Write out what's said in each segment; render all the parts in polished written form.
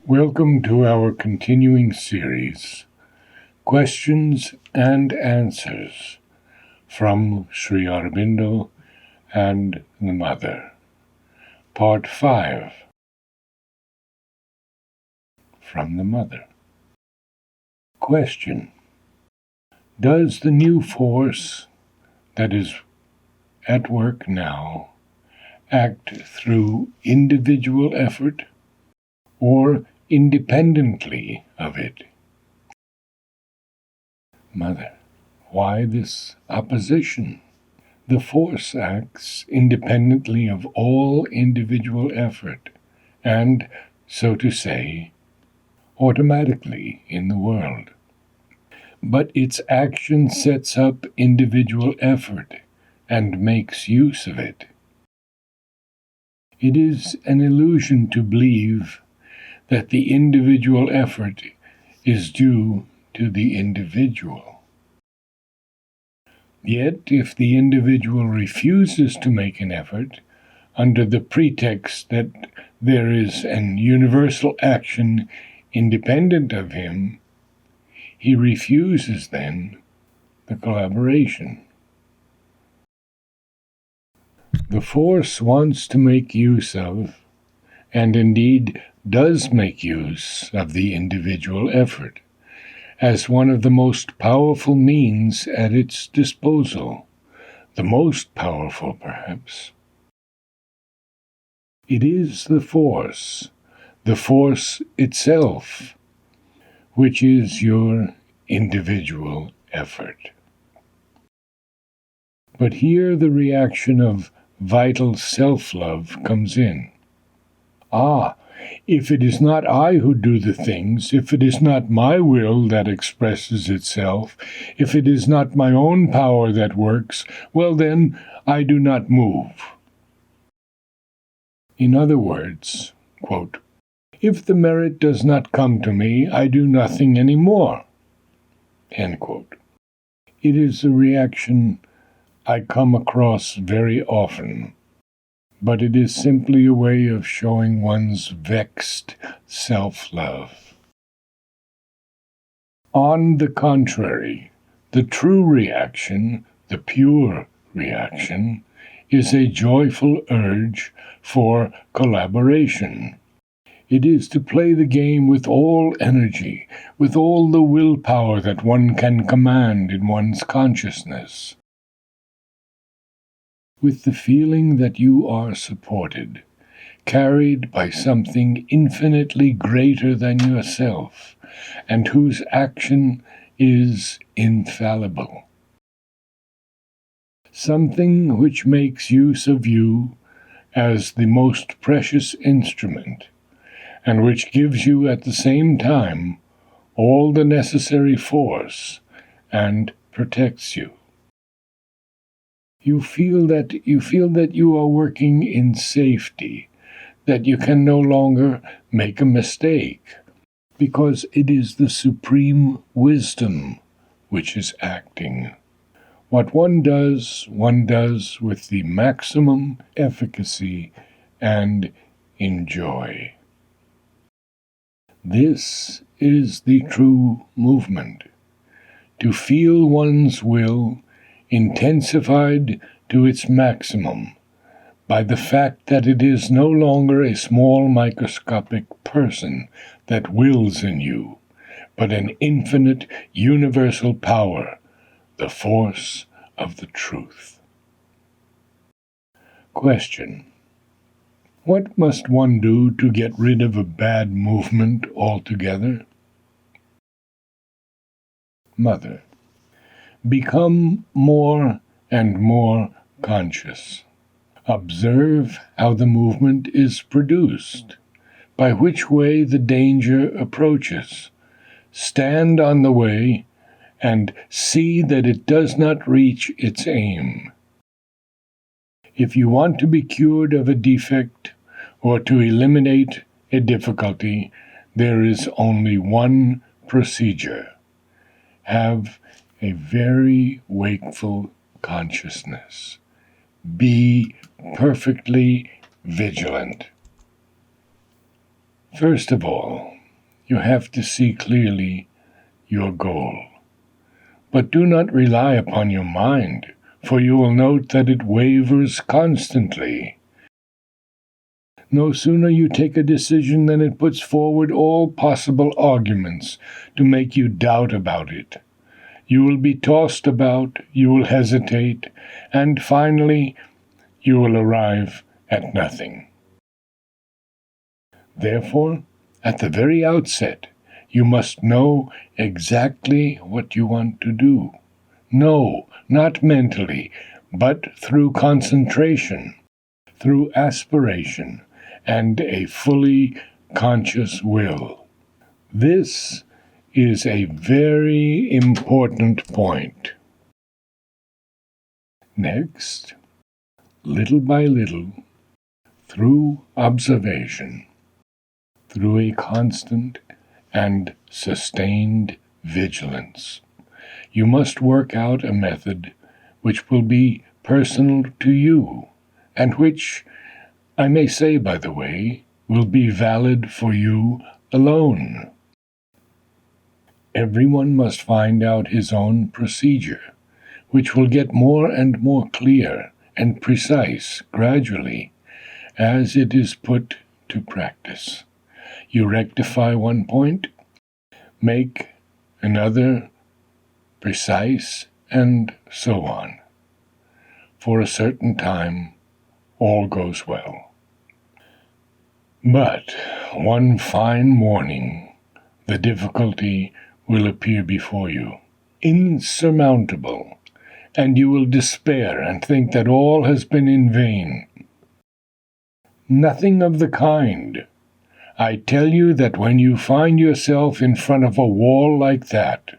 Welcome to our continuing series, Questions and Answers from Sri Aurobindo and the Mother, Part 5, from the Mother. Question: does the new force that is at work now act through individual effort or independently of it? Mother: why this opposition? The force acts independently of all individual effort and, so to say, automatically in the world. But its action sets up individual effort and makes use of it. It is an illusion to believe that the individual effort is due to the individual. Yet, if the individual refuses to make an effort, under the pretext that there is an universal action independent of him, he refuses then the collaboration. The force wants to make use of, and indeed does make use of, the individual effort as one of the most powerful means at its disposal, the most powerful perhaps. It is the force itself, which is your individual effort. But here the reaction of vital self-love comes in. If it is not I who do the things, if it is not my will that expresses itself, if it is not my own power that works, well then, I do not move. In other words, quote, if the merit does not come to me, I do nothing any more. End quote. It is a reaction I come across very often, but it is simply a way of showing one's vexed self-love. On the contrary, the true reaction, the pure reaction, is a joyful urge for collaboration. It is to play the game with all energy, with all the willpower that one can command in one's consciousness, with the feeling that you are supported, carried by something infinitely greater than yourself, and whose action is infallible. Something which makes use of you as the most precious instrument, and which gives you at the same time all the necessary force and protects you. You feel that you are working in safety, that you can no longer make a mistake, because it is the supreme wisdom which is acting. What one does with the maximum efficacy and enjoy. This is the true movement, to feel one's will intensified to its maximum by the fact that it is no longer a small microscopic person that wills in you, but an infinite universal power, the force of the truth. Question: what must one do to get rid of a bad movement altogether? Mother: become more and more conscious. Observe how the movement is produced, by which way the danger approaches. Stand on the way and see that it does not reach its aim. If you want to be cured of a defect or to eliminate a difficulty, there is only one procedure. Have a very wakeful consciousness. Be perfectly vigilant. First of all, you have to see clearly your goal. But do not rely upon your mind, for you will note that it wavers constantly. No sooner you take a decision than it puts forward all possible arguments to make you doubt about it. You will be tossed about, you will hesitate, and finally you will arrive at nothing. Therefore, at the very outset, you must know exactly what you want to do. No, not mentally, but through concentration, through aspiration, and a fully conscious will. This is a very important point. Next, little by little, through observation, through a constant and sustained vigilance, you must work out a method which will be personal to you, and which, I may say by the way, will be valid for you alone. Everyone must find out his own procedure, which will get more and more clear and precise gradually as it is put to practice. You rectify one point, make another precise, and so on. For a certain time, all goes well. But one fine morning, the difficulty will appear before you, insurmountable, and you will despair and think that all has been in vain. Nothing of the kind. I tell you that when you find yourself in front of a wall like that,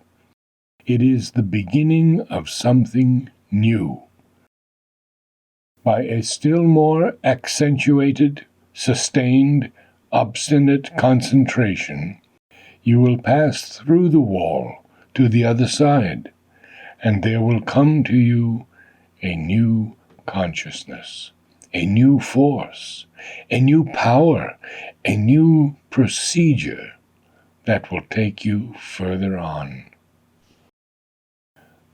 it is the beginning of something new. By a still more accentuated, sustained, obstinate concentration, you will pass through the wall to the other side, and there will come to you a new consciousness, a new force, a new power, a new procedure that will take you further on.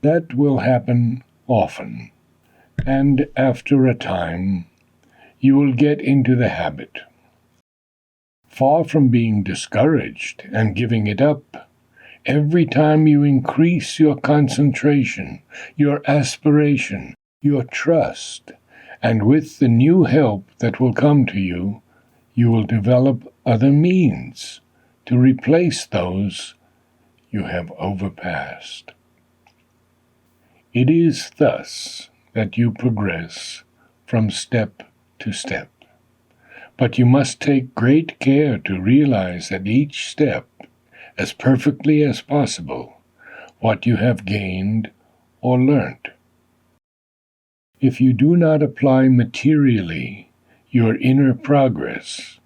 That will happen often, and after a time, you will get into the habit. Far from being discouraged and giving it up, every time you increase your concentration, your aspiration, your trust, and with the new help that will come to you, you will develop other means to replace those you have overpassed. It is thus that you progress from step to step. But you must take great care to realize at each step, as perfectly as possible, what you have gained or learnt. If you do not apply materially your inner progress,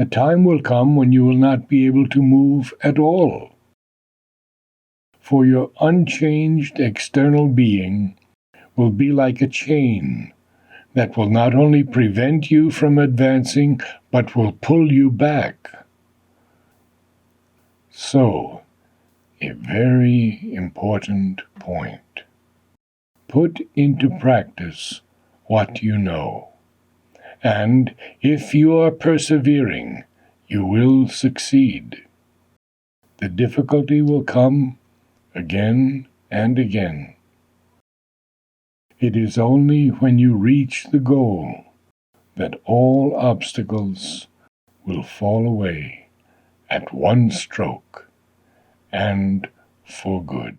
a time will come when you will not be able to move at all. For your unchanged external being will be like a chain that will not only prevent you from advancing, but will pull you back. So, a very important point. Put into practice what you know, and if you are persevering, you will succeed. The difficulty will come again and again. It is only when you reach the goal that all obstacles will fall away at one stroke, and for good.